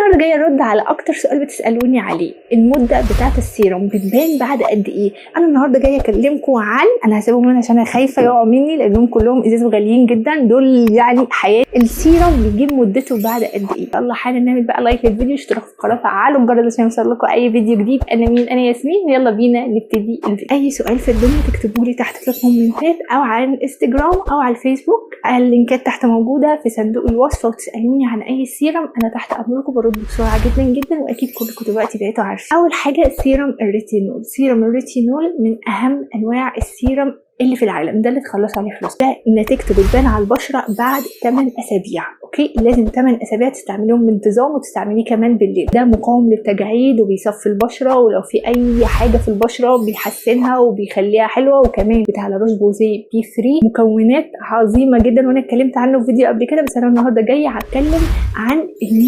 النهارده جايه ارد على اكتر سؤال بتسالوني عليه، المده بتاعه السيرم بتبان بعد قد ايه؟ انا النهارده جايه اكلمكم عن، انا هسيبهم هنا عشان انا خايفه يقعوا مني لانهم كلهم ازاز غاليين جدا، دول يعني حياه. السيرم بيجيب مدته بعد قد ايه؟ يلا حالا نعمل بقى لايك للفيديو، اشتراك في القناه، فعلوا الجرس عشان يوصل لكم اي فيديو جديد. انا مين؟ انا ياسمين، يلا بينا نبتدي الفيديو. اي سؤال في الدنيا تكتبوا لي تحت في الكومنتات او على الانستجرام او على الفيسبوك، اللينكات تحت موجوده في صندوق الوصف، وتسالوني عن اي سيرم انا تحت امركم برد بسرعه جدا جدا، واكيد كلكم دلوقتي بقيتوا عارفين. اول حاجه السيرم الريتينول. سيرم الريتينول من اهم انواع السيرم اللي في العالم، ده اللي تخلصوا عليه فلوس، ده نتيجته بتبان على البشره بعد 8 اسابيع. اوكي، لازم 8 اسابيع تستعمليهم بانتظام، وتستعمليه كمان بالليل. ده مقاوم للتجاعيد وبيصفي البشره، ولو في اي حاجه في البشره بيحسنها وبيخليها حلوه، وكمان بتاع لاروش بوزيه بي 3 مكونات عظيمه جدا، وانا اتكلمت عنه في فيديو قبل كده، بس انا النهارده جايه هتكلم عن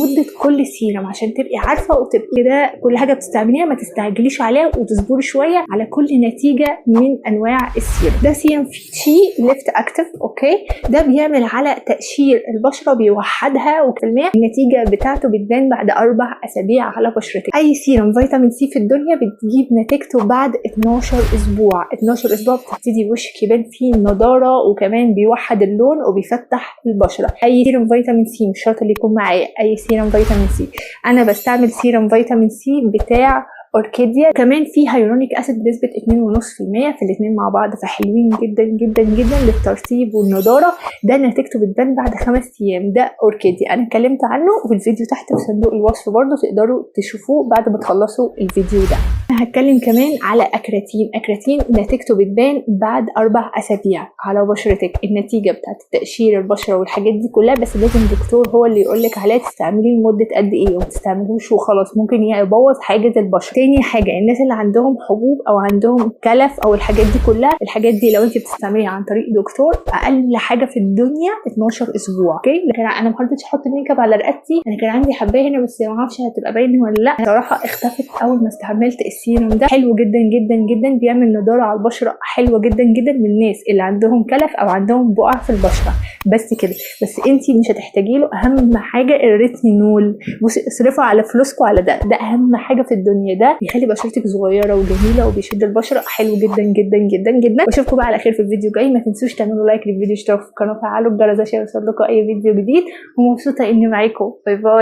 مده كل سيرم عشان تبقي عارفه وتبقي ده كل حاجه بتستعمليها ما تستعجليش عليها، وتصبري شويه على كل نتيجه من انواع السيرم. ده سيرم فيه ليفت اكتف. اوكي، ده بيعمل على تقشير البشره، بيوحدها، وكمان النتيجه بتاعته بتبان بعد 4 اسابيع على بشرتك. اي سيرم فيتامين سي في الدنيا بتجيب نتيجته بعد 12 اسبوع. 12 اسبوع بتبتدي وشك يبان فيه نضاره، وكمان بيوحد اللون وبيفتح البشره. اي سيرم فيتامين سي، مش شرط اللي يكون معايا اي سيرم فيتامين سي، انا بستعمل سيرم فيتامين سي بتاع اوركيديا، كمان فيه هيرونيك اسيد بنسبه 2.5% في الاثنين مع بعض، فحلوين جدا جدا جدا للترطيب والنضاره. ده نتيجته بتبان بعد 5 ايام. ده اوركيديا، انا اتكلمت عنه في الفيديو تحت في صندوق الوصف، برضو تقدروا تشوفوه بعد ما تخلصوا الفيديو ده. انا هتكلم كمان على اكراتين. اكراتين نتيجته بتبان بعد 4 اسابيع على بشرتك، النتيجه بتاعت تقشير البشره والحاجات دي كلها، بس لازم الدكتور هو اللي يقولك عليها تستعمليه لمده قد ايه، وما تستعملوش وخلاص، ممكن يبوظ حاجه البشره. تاني حاجه الناس اللي عندهم حبوب او عندهم كلف او الحاجات دي كلها، الحاجات دي لو انت بتستعمليها عن طريق دكتور اقل حاجه في الدنيا 12 اسبوع. اوكي، لكن انا ما حاولتش احط ميك اب على رقبتي، انا كان عندي حبايه هنا بس ما اعرفش هتبقى باينه ولا لا، صراحه اختفت اول ما استعملت السيرم ده. حلو جدا جدا جدا، بيعمل نضاره على البشره حلوه جدا جدا للناس اللي عندهم كلف او عندهم بقع في البشره. بس كده، بس انت مش هتحتاجي له. اهم حاجه الريتينول. بصي اصرفوا على فلوسكم على ده، ده اهم حاجه في الدنيا. ده بيخلي بشرتك صغيره وجميله وبيشد البشره، حلو جدا جدا جدا جدا. واشوفكم بقى على خير في الفيديو جاي. ما تنسوش تعملوا لايك للفيديو، اشتركوا في القناه، وفعلوا الجرس عشان يوصل لكم اي فيديو جديد. ومبسوطه اني معاكم. باي باي.